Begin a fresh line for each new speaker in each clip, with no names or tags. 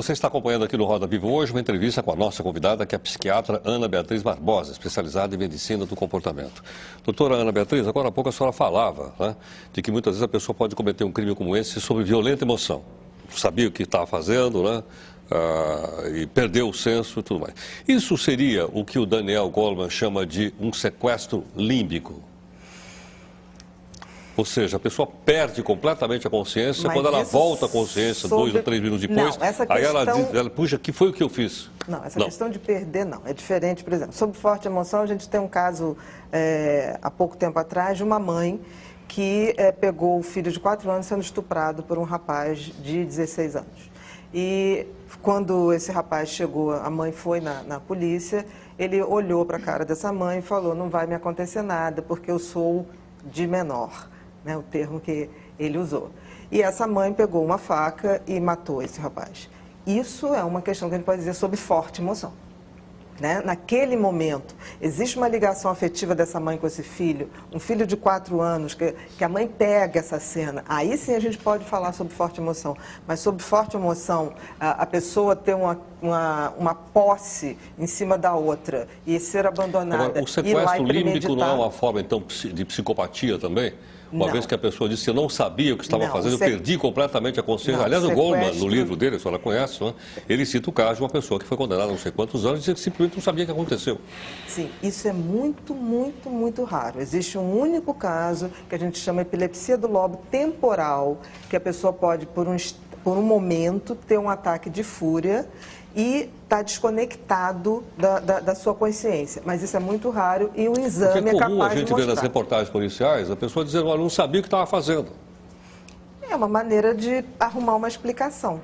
Você está acompanhando aqui no Roda Viva hoje uma entrevista com a nossa convidada, que é a psiquiatra Ana Beatriz Barbosa, especializada em medicina do comportamento. Doutora Ana Beatriz, agora há pouco a senhora falava, né, de que muitas vezes a pessoa pode cometer um crime como esse sob violenta emoção. Sabia o que estava fazendo, né? E perdeu o senso e tudo mais. Isso seria o que o Daniel Goleman chama de um sequestro límbico. Ou seja, a pessoa perde completamente a consciência. Quando ela volta à consciência, 2 ou 3 minutos depois,
não, essa
aí
questão...
ela diz, puxa, que foi o que eu fiz?
Não, essa questão de perder não, é diferente. Por exemplo, sob forte emoção, a gente tem um caso, há pouco tempo atrás, de uma mãe que pegou o filho de 4 anos sendo estuprado por um rapaz de 16 anos. E quando esse rapaz chegou, a mãe foi na polícia, ele olhou para a cara dessa mãe e falou, não vai me acontecer nada, porque eu sou de menor. Né, o termo que ele usou. E essa mãe pegou uma faca e matou esse rapaz. Isso é uma questão que a gente pode dizer sob forte emoção. Né? Naquele momento, existe uma ligação afetiva dessa mãe com esse filho, um filho de 4 anos, que a mãe pega essa cena. Aí sim a gente pode falar sobre forte emoção. Mas sobre forte emoção, a pessoa ter uma posse em cima da outra e ser abandonada.
Agora, o sequestro límbico não é uma forma, então, de psicopatia também? Uma vez que a pessoa disse que eu não sabia o que estava fazendo, eu perdi completamente a consciência.
Não,
aliás, o Goleman, no livro dele, a senhora conhece, né? Ele cita o caso de uma pessoa que foi condenada a não sei quantos anos e simplesmente não sabia o que aconteceu.
Sim, isso é muito, muito, muito raro. Existe um único caso que a gente chama epilepsia do lobo temporal, que a pessoa pode, por um momento, ter um ataque de fúria e está desconectado da sua consciência. Mas isso é muito raro e o exame é capaz de mostrar. Porque é comum a gente ver nas reportagens policiais a pessoa dizendo, olha, não sabia o que estava fazendo. É uma maneira de arrumar uma explicação.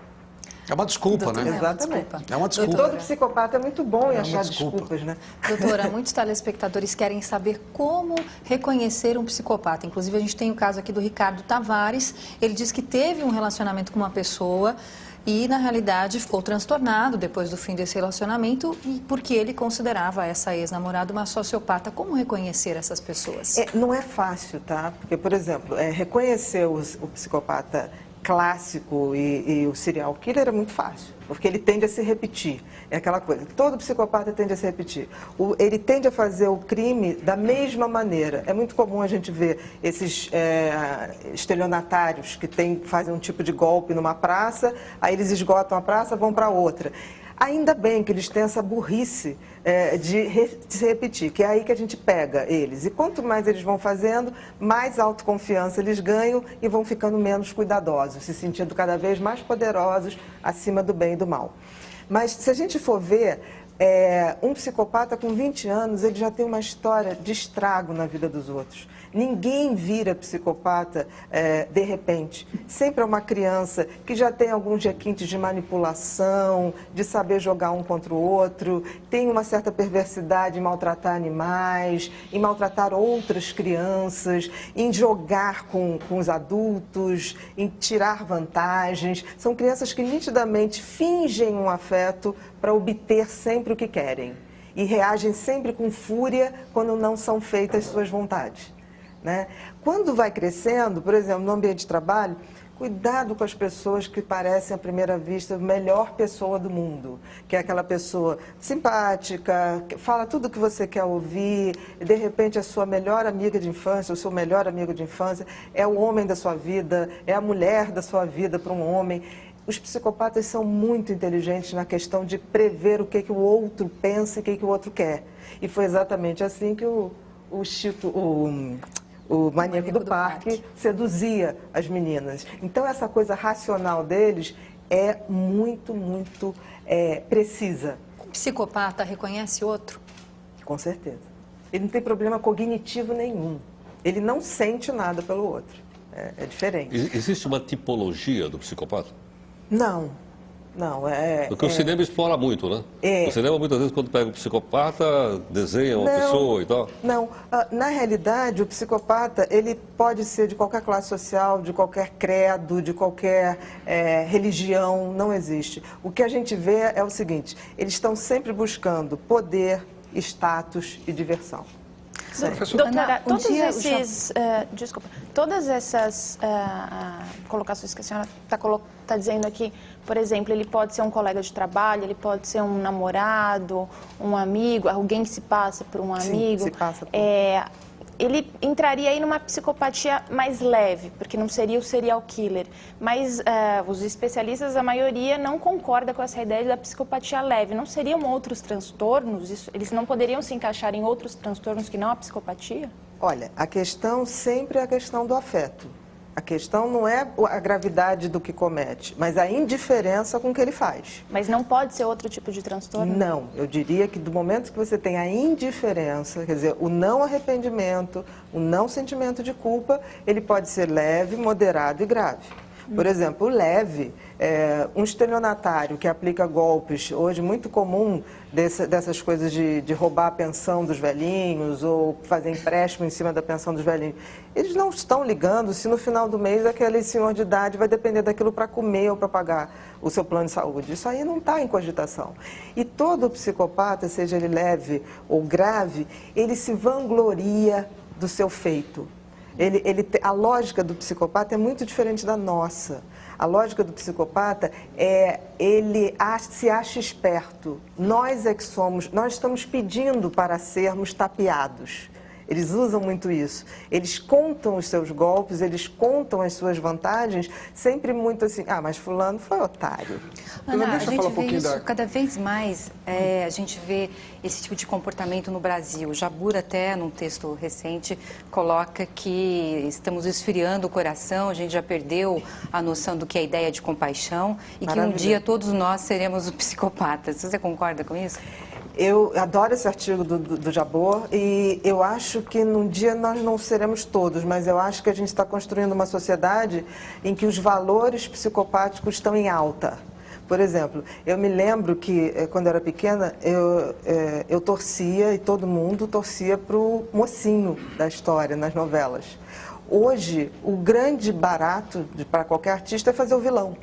É uma desculpa, né?
Exatamente.
É uma desculpa.
Todo psicopata é muito bom em achar desculpas, né?
Doutora, muitos telespectadores querem saber como reconhecer um psicopata. Inclusive, a gente tem o caso aqui do Ricardo Tavares. Ele diz que teve um relacionamento com uma pessoa e, na realidade, ficou transtornado depois do fim desse relacionamento porque ele considerava essa ex-namorada uma sociopata. Como reconhecer essas pessoas?
Não é fácil, tá? Porque, por exemplo, reconhecer o psicopata clássico e o serial killer é muito fácil, porque ele tende a se repetir. É aquela coisa, todo psicopata tende a se repetir. Ele tende a fazer o crime da mesma maneira. É muito comum a gente ver esses estelionatários que fazem um tipo de golpe numa praça, aí eles esgotam a praça, vão para outra. Ainda bem que eles têm essa burrice de se repetir, que é aí que a gente pega eles. E quanto mais eles vão fazendo, mais autoconfiança eles ganham e vão ficando menos cuidadosos, se sentindo cada vez mais poderosos acima do bem e do mal. Mas se a gente for ver, um psicopata com 20 anos, ele já tem uma história de estrago na vida dos outros. Ninguém vira psicopata de repente. Sempre é uma criança que já tem alguns requintes de manipulação, de saber jogar um contra o outro, tem uma certa perversidade em maltratar animais, em maltratar outras crianças, em jogar com os adultos, em tirar vantagens. São crianças que nitidamente fingem um afeto para obter sempre o que querem e reagem sempre com fúria quando não são feitas suas vontades. Né? Quando vai crescendo, por exemplo, no ambiente de trabalho, cuidado com as pessoas que parecem à primeira vista a melhor pessoa do mundo, que é aquela pessoa simpática, que fala tudo o que você quer ouvir, e de repente a sua melhor amiga de infância, o seu melhor amigo de infância é o homem da sua vida, é a mulher da sua vida para um homem. Os psicopatas são muito inteligentes na questão de prever o que o outro pensa e o que o outro quer. E foi exatamente assim que o maníaco do parque seduzia as meninas. Então, essa coisa racional deles é muito, muito precisa.
Um psicopata reconhece outro?
Com certeza. Ele não tem problema cognitivo nenhum. Ele não sente nada pelo outro. É diferente.
Existe uma tipologia do psicopata?
Não.
Porque o cinema explora muito, né? O cinema, muitas vezes, quando pega um psicopata, desenha uma pessoa e tal.
Não, na realidade, o psicopata, ele pode ser de qualquer classe social, de qualquer credo, de qualquer religião, não existe. O que a gente vê é o seguinte, eles estão sempre buscando poder, status e diversão.
Doutora,
Ana,
todas essas colocações que a senhora está dizendo aqui, por exemplo, ele pode ser um colega de trabalho, ele pode ser um namorado, um amigo, alguém que se passa por um amigo.
Se passa por...
Ele entraria aí numa psicopatia mais leve, porque não seria o serial killer. Mas os especialistas, a maioria, não concorda com essa ideia da psicopatia leve. Não seriam outros transtornos? Eles não poderiam se encaixar em outros transtornos que não a psicopatia?
Olha, a questão sempre é a questão do afeto. A questão não é a gravidade do que comete, mas a indiferença com o que ele faz.
Mas não pode ser outro tipo de transtorno?
Não, eu diria que do momento que você tem a indiferença, quer dizer, o não arrependimento, o não sentimento de culpa, ele pode ser leve, moderado e grave. Por exemplo, o leve, um estelionatário que aplica golpes, hoje muito comum dessas coisas de roubar a pensão dos velhinhos ou fazer empréstimo em cima da pensão dos velhinhos, eles não estão ligando se no final do mês aquele senhor de idade vai depender daquilo para comer ou para pagar o seu plano de saúde. Isso aí não está em cogitação. E todo psicopata, seja ele leve ou grave, ele se vangloria do seu feito. A lógica do psicopata é muito diferente da nossa. A lógica do psicopata ele se acha esperto. Nós é que somos, nós estamos pedindo para sermos tapeados. Eles usam muito isso. Eles contam os seus golpes, eles contam as suas vantagens, sempre muito assim, mas fulano foi otário.
Ana, a gente vê isso cada vez mais, a gente vê esse tipo de comportamento no Brasil. Jabur até, num texto recente, coloca que estamos esfriando o coração, a gente já perdeu a noção do que é a ideia de compaixão e que um dia todos nós seremos psicopatas. Você concorda com isso?
Eu adoro esse artigo do Jabor e eu acho que num dia nós não seremos todos, mas eu acho que a gente está construindo uma sociedade em que os valores psicopáticos estão em alta. Por exemplo, eu me lembro que quando eu era pequena, eu torcia, e todo mundo torcia para o mocinho da história nas novelas. Hoje, o grande barato para qualquer artista é fazer o vilão.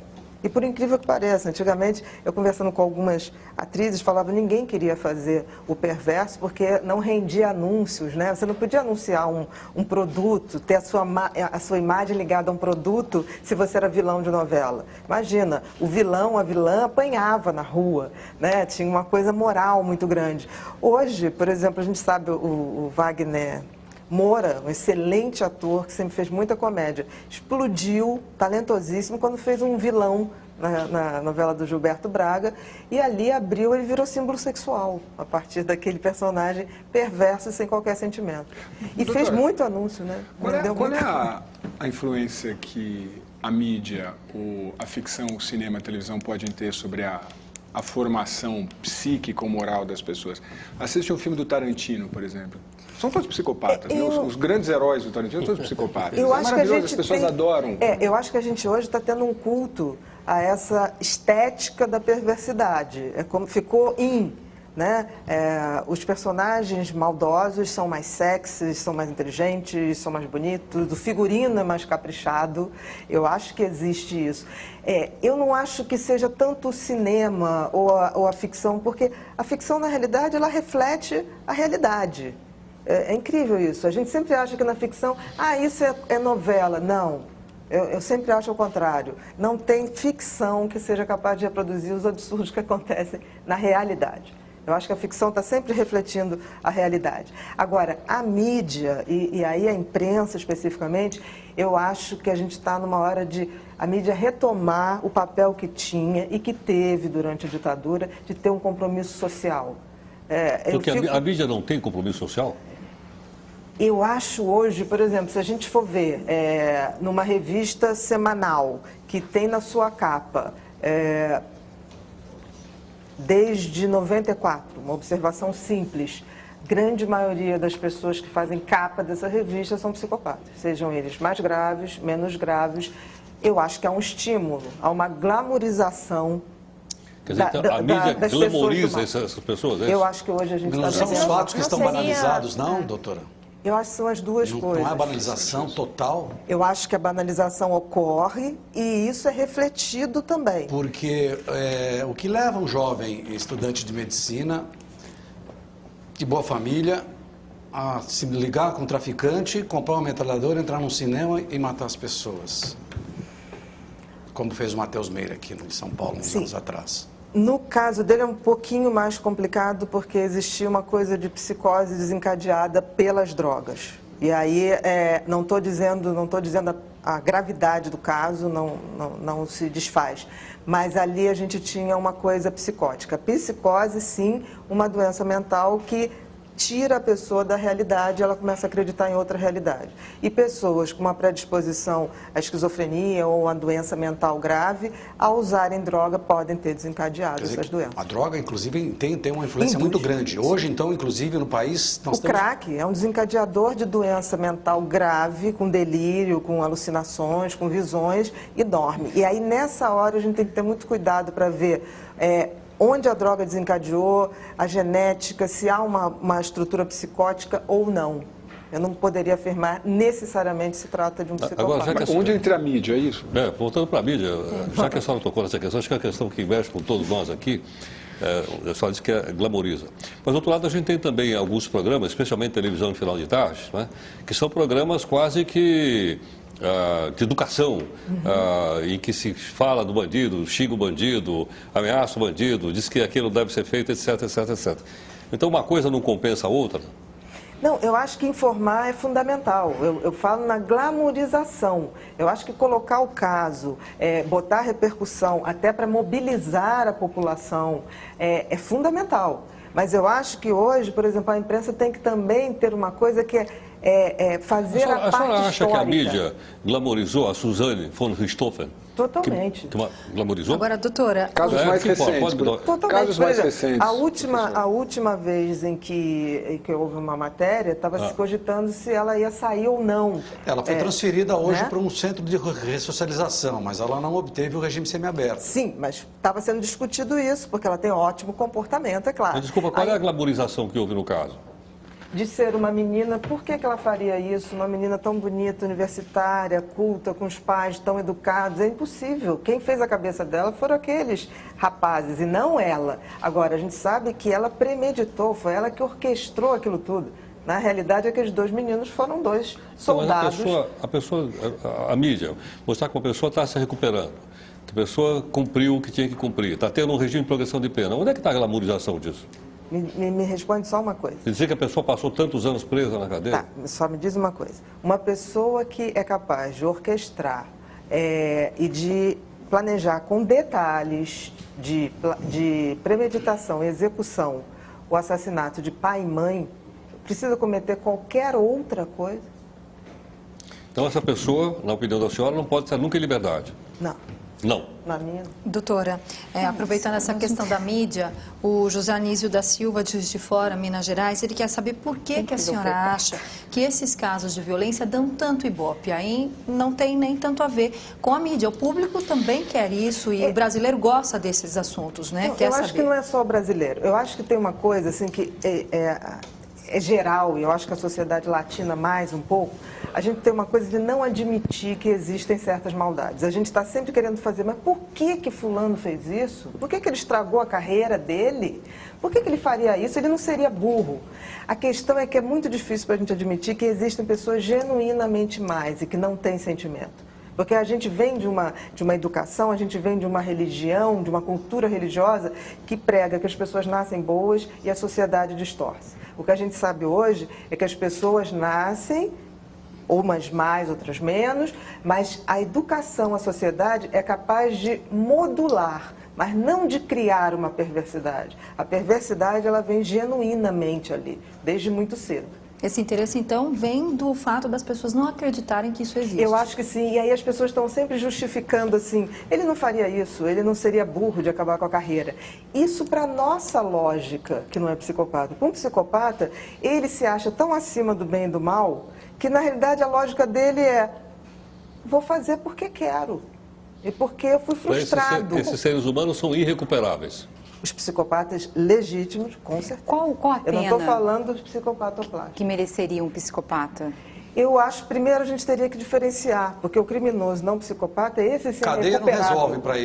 E por incrível que pareça, antigamente, eu conversando com algumas atrizes, falava que ninguém queria fazer o perverso porque não rendia anúncios, né? Você não podia anunciar um produto, ter a sua imagem ligada a um produto se você era vilão de novela. Imagina, o vilão, a vilã apanhava na rua, né? Tinha uma coisa moral muito grande. Hoje, por exemplo, a gente sabe o Wagner Moura, um excelente ator que sempre fez muita comédia, explodiu, talentosíssimo, quando fez um vilão na novela do Gilberto Braga, e ali ele virou símbolo sexual, a partir daquele personagem perverso e sem qualquer sentimento. E doutora, fez muito anúncio, né?
Qual é a influência que a mídia, a ficção, o cinema, a televisão podem ter sobre a formação psíquico-moral das pessoas? Assiste um filme do Tarantino, por exemplo. São todos psicopatas, né? Os grandes heróis do Tarantino são todos psicopatas.
Eu acho
maravilhoso,
que
as pessoas adoram.
Eu acho que a gente hoje está tendo um culto a essa estética da perversidade. É como ficou né? Os personagens maldosos são mais sexys, são mais inteligentes, são mais bonitos, o figurino é mais caprichado. Eu acho que existe isso. Eu não acho que seja tanto o cinema ou a ficção, porque a ficção, na realidade, ela reflete a realidade. É incrível isso. A gente sempre acha que na ficção, isso é novela. Não, eu sempre acho o contrário. Não tem ficção que seja capaz de reproduzir os absurdos que acontecem na realidade. Eu acho que a ficção está sempre refletindo a realidade. Agora, a mídia, e aí a imprensa especificamente, eu acho que a gente está numa hora de a mídia retomar o papel que tinha e que teve durante a ditadura de ter um compromisso social.
Porque a mídia não tem compromisso social?
Eu acho hoje, por exemplo, se a gente for ver numa revista semanal que tem na sua capa, desde 94, uma observação simples, grande maioria das pessoas que fazem capa dessa revista são psicopatas, sejam eles mais graves, menos graves. Eu acho que há um estímulo, há uma glamorização.
Quer dizer, a mídia glamoriza essas pessoas?
Eu acho que hoje a gente está...
Não são os fatos que estão banalizados, não, doutora?
Eu acho que são as duas coisas.
Não é a banalização total?
Eu acho que a banalização ocorre e isso é refletido também.
Porque o que leva um jovem estudante de medicina, de boa família,
a se ligar com um traficante, comprar uma metralhadora, entrar num cinema e matar as pessoas. Como fez o Matheus Meira aqui em São Paulo, uns anos atrás.
No caso dele é um pouquinho mais complicado porque existia uma coisa de psicose desencadeada pelas drogas. E aí não estou dizendo a gravidade do caso, não se desfaz. Mas ali a gente tinha uma coisa psicótica. Psicose, sim, uma doença mental que tira a pessoa da realidade, ela começa a acreditar em outra realidade. E pessoas com uma predisposição à esquizofrenia ou a doença mental grave, ao usarem droga, podem ter desencadeado essas doenças.
A droga, inclusive, tem uma influência muito grande. Hoje, então, inclusive, no país...
O crack é um desencadeador de doença mental grave, com delírio, com alucinações, com visões, e dorme. E aí, nessa hora, a gente tem que ter muito cuidado para ver... onde a droga desencadeou, a genética, se há uma estrutura psicótica ou não. Eu não poderia afirmar necessariamente se trata de um psicopata.
Agora, onde entra a mídia, é isso?
Voltando para a mídia, já que a senhora tocou nessa questão, acho que é a questão que mexe com todos nós aqui, a senhora disse que glamoriza. Mas, do outro lado, a gente tem também alguns programas, especialmente televisão de final de tarde, né, que são programas quase que... de educação, em que se fala do bandido, xinga o bandido, ameaça o bandido, diz que aquilo deve ser feito, etc, etc, etc. Então, uma coisa não compensa a outra?
Não, eu acho que informar é fundamental. Eu falo na glamorização. Eu acho que colocar o caso, botar repercussão, até para mobilizar a população, é fundamental. Mas eu acho que hoje, por exemplo, a imprensa tem que também ter uma coisa que fazer a parte histórica. A senhora acha
que a mídia glamorizou a Suzane von Richthofen?
Totalmente.
Que glamorizou?
Agora, doutora...
Casos mais recentes.
Totalmente.
Casos mais recentes.
A última vez em que houve uma matéria, estava se cogitando se ela ia sair ou não.
Ela foi transferida hoje para um centro de ressocialização, mas ela não obteve o regime semiaberto.
Sim, mas estava sendo discutido isso, porque ela tem ótimo comportamento, é claro.
Mas, desculpa, qual é a glamorização que houve no caso?
De ser uma menina, por que ela faria isso? Uma menina tão bonita, universitária, culta, com os pais tão educados, é impossível. Quem fez a cabeça dela foram aqueles rapazes e não ela. Agora, a gente sabe que ela premeditou, foi ela que orquestrou aquilo tudo. Na realidade, aqueles dois meninos foram dois soldados.
Mas a mídia, mostrar que uma pessoa está se recuperando, que a pessoa cumpriu o que tinha que cumprir, está tendo um regime de progressão de pena. Onde é que está a glamorização disso?
Me responde só uma coisa.
Dizer que a pessoa passou tantos anos presa na cadeia?
Tá, só me diz uma coisa. Uma pessoa que é capaz de orquestrar e de planejar com detalhes de premeditação e execução o assassinato de pai e mãe, precisa cometer qualquer outra coisa?
Então essa pessoa, na opinião da senhora, não pode estar nunca em liberdade?
Não.
Não.
Na minha.
Doutora, aproveitando essa questão da mídia, o José Anísio da Silva, de Juiz de Fora, Minas Gerais, ele quer saber por que a senhora acha que esses casos de violência dão tanto ibope. Aí não tem nem tanto a ver com a mídia. O público também quer isso e o brasileiro gosta desses assuntos, né?
Eu acho que não é só o brasileiro. Eu acho que tem uma coisa assim que é geral, e eu acho que a sociedade latina mais um pouco, a gente tem uma coisa de não admitir que existem certas maldades. A gente está sempre querendo fazer, mas por que fulano fez isso? Por que ele estragou a carreira dele? Por que ele faria isso? Ele não seria burro. A questão é que é muito difícil para a gente admitir que existem pessoas genuinamente más e que não têm sentimento. Porque a gente vem de uma educação, a gente vem de uma religião, de uma cultura religiosa que prega que as pessoas nascem boas e a sociedade distorce. O que a gente sabe hoje é que as pessoas nascem, umas mais, outras menos, mas a educação, a sociedade é capaz de modular, mas não de criar uma perversidade. A perversidade, ela vem genuinamente ali, desde muito cedo.
Esse interesse, então, vem do fato das pessoas não acreditarem que isso existe.
Eu acho que sim, e aí as pessoas estão sempre justificando assim, ele não faria isso, ele não seria burro de acabar com a carreira. Isso para a nossa lógica, que não é psicopata. Para um psicopata, ele se acha tão acima do bem e do mal, que na realidade a lógica dele é, vou fazer porque quero, e porque eu fui frustrado.
Esses seres humanos são irrecuperáveis.
Os psicopatas legítimos, com certeza.
Qual a pena?
Eu não estou falando dos psicopatoplastas.
Que mereceria um psicopata?
Eu acho, primeiro, a gente teria que diferenciar, porque o criminoso não psicopata, esse sim é
cadeia não resolve para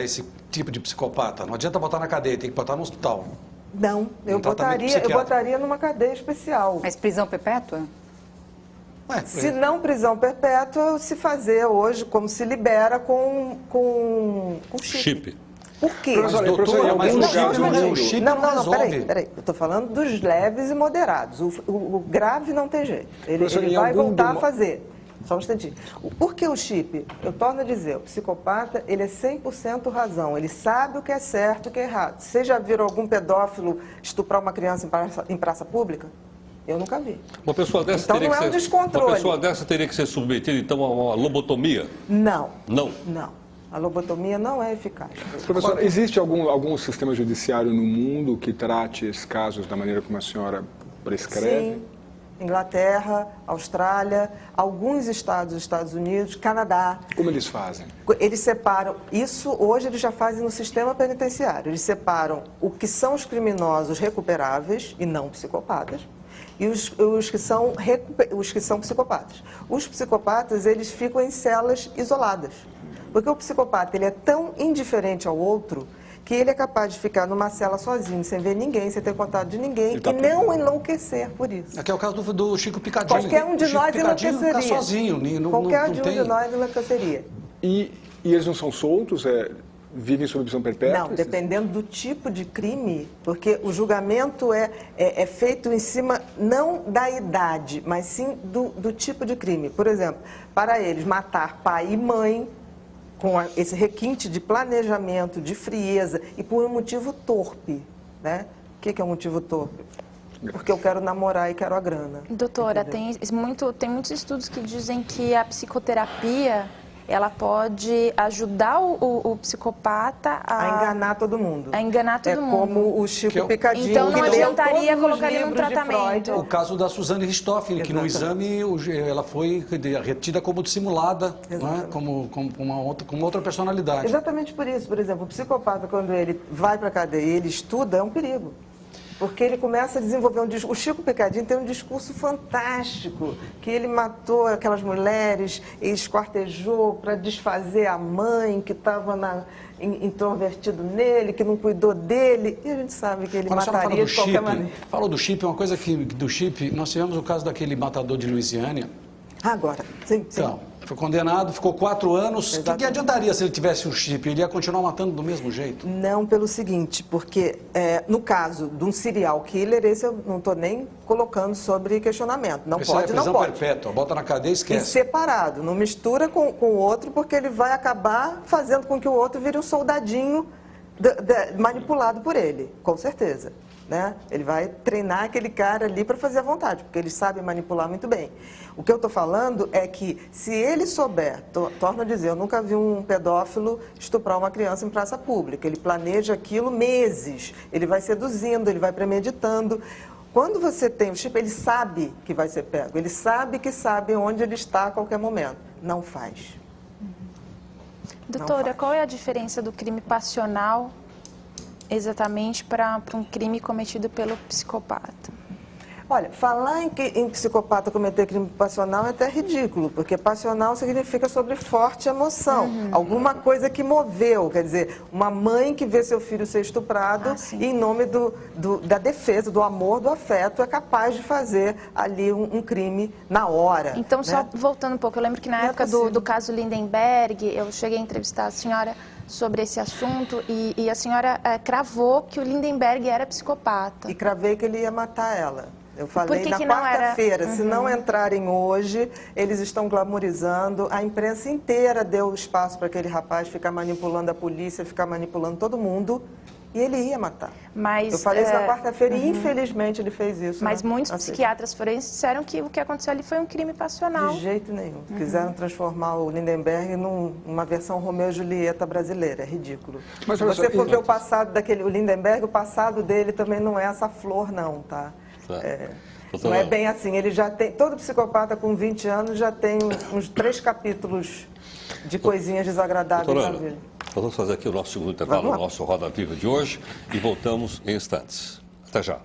esse tipo de psicopata. Não adianta botar na cadeia, tem que botar no hospital.
Não, eu
tratamento psiquiátrico.
botaria numa cadeia especial.
Mas prisão perpétua?
Ué,
Se não prisão perpétua, se fazer hoje, como se libera com chip. Por quê?
Professor,
Mas, doutora,
em alguns lugares do mundo...
o chip
Não,
resolve.
peraí. Eu estou falando dos leves e moderados. O grave não tem jeito. Ele
Professor, em
vai
algum
voltar
do-
a fazer. Só um instantinho. Por que o chip? Eu torno a dizer, o psicopata, ele é 100% razão. Ele sabe o que é certo e o que é errado. Vocês já viram algum pedófilo estuprar uma criança em praça pública? Eu nunca vi.
Uma pessoa dessa
Então
teria
não
que
é um
ser,
descontrole.
Uma pessoa dessa teria que ser submetida, então, a uma lobotomia?
Não.
Não.
Não. A lobotomia não é eficaz.
Professor, existe algum sistema judiciário no mundo que trate esses casos da maneira como a senhora prescreve?
Sim. Inglaterra, Austrália, alguns estados dos Estados Unidos, Canadá.
Como eles fazem?
Eles separam, isso hoje eles já fazem no sistema penitenciário, eles separam o que são os criminosos recuperáveis e não psicopatas e os que são psicopatas. Os psicopatas, eles ficam em celas isoladas, porque o psicopata ele é tão indiferente ao outro que ele é capaz de ficar numa cela sozinho, sem ver ninguém, sem ter contato de ninguém e não enlouquecer por isso.
Aqui é o caso do Chico Picadinho.
Qualquer um de
O Chico
nós
Picadinho
enlouqueceria.
fica sozinho.
Qualquer
não
um
tem...
de nós enlouqueceria.
E eles não são soltos? Vivem sob prisão perpétua?
Não, dependendo do tipo de crime, porque o julgamento é feito em cima não da idade, mas sim do tipo de crime. Por exemplo, para eles matar pai e mãe, com esse requinte de planejamento, de frieza, e por um motivo torpe, né? O que é um motivo torpe? Porque eu quero namorar e quero a grana.
Doutora,
Entendeu?
tem muitos estudos que dizem que a psicoterapia ela pode ajudar o psicopata
A enganar todo mundo.
A enganar todo mundo.
É como o Chico Picadinho.
Então não
que leu
adiantaria
todos os
colocar ele num
livros de
tratamento.
Freud.
O caso da Suzane Richthofen, que no exame ela foi retida como dissimulada, né? como uma outra personalidade.
Exatamente por isso. Por exemplo, o psicopata, quando ele vai para a cadeia e ele estuda, é um perigo. Porque ele começa a desenvolver um discurso. O Chico Picadinho tem um discurso fantástico, que ele matou aquelas mulheres e esquartejou para desfazer a mãe que estava introvertido nele, que não cuidou dele. E a gente sabe que ele mataria de qualquer maneira.
Falou do chip, uma coisa que do chip, nós tivemos o caso daquele matador de Louisiana.
Agora, sim.
Então, foi condenado, ficou 4 anos. O que adiantaria se ele tivesse um chip? Ele ia continuar matando do mesmo jeito?
Não, pelo seguinte, porque no caso de um serial killer, esse eu não estou nem colocando sobre questionamento. Não
Esse
pode,
é
não
prisão
pode.
perpétua, bota na cadeia e
E
esquece.
separado, não mistura com o outro, porque ele vai acabar fazendo com que o outro vire um soldadinho manipulado por ele, com certeza. Né? Ele vai treinar aquele cara ali para fazer à vontade, porque ele sabe manipular muito bem. O que eu estou falando é que, se ele souber, torno a dizer, eu nunca vi um pedófilo estuprar uma criança em praça pública. Ele planeja aquilo meses, ele vai seduzindo, ele vai premeditando. Quando você tem o chip, ele sabe que vai ser pego, ele sabe onde ele está a qualquer momento. Não faz.
Doutora, qual é a diferença do crime passional exatamente para um crime cometido pelo psicopata?
Olha, falar em psicopata cometer crime passional é até ridículo, porque passional significa sobre forte emoção, alguma coisa que moveu, quer dizer, uma mãe que vê seu filho ser estuprado e em nome da defesa, do amor, do afeto, é capaz de fazer ali um crime na hora.
Então,
né?
só voltando um pouco, eu lembro que na época do caso Lindenberg, eu cheguei a entrevistar a senhora sobre esse assunto e a senhora cravou que o Lindenberg era psicopata.
E cravei que ele ia matar ela. Eu falei
que
na
que não
quarta-feira,
era?
se não entrarem hoje, eles estão glamorizando. A imprensa inteira deu espaço para aquele rapaz ficar manipulando a polícia, ficar manipulando todo mundo. E ele ia matar.
Mas,
eu falei isso na quarta-feira e infelizmente ele fez isso.
Mas
né?
muitos psiquiatras forenses disseram que o que aconteceu ali foi um crime passional.
De jeito nenhum. Quiseram transformar o Lindenberg numa versão Romeu e Julieta brasileira. É ridículo.
Mas,
se você for ver o passado o Lindenberg, o passado dele também não é essa flor, não, tá? Não é bem assim. Ele já tem. Todo psicopata com 20 anos já tem uns 3 capítulos de coisinhas desagradáveis na vida.
Nós vamos fazer aqui o nosso segundo intervalo, o nosso Roda Viva de hoje, e voltamos em instantes. Até já.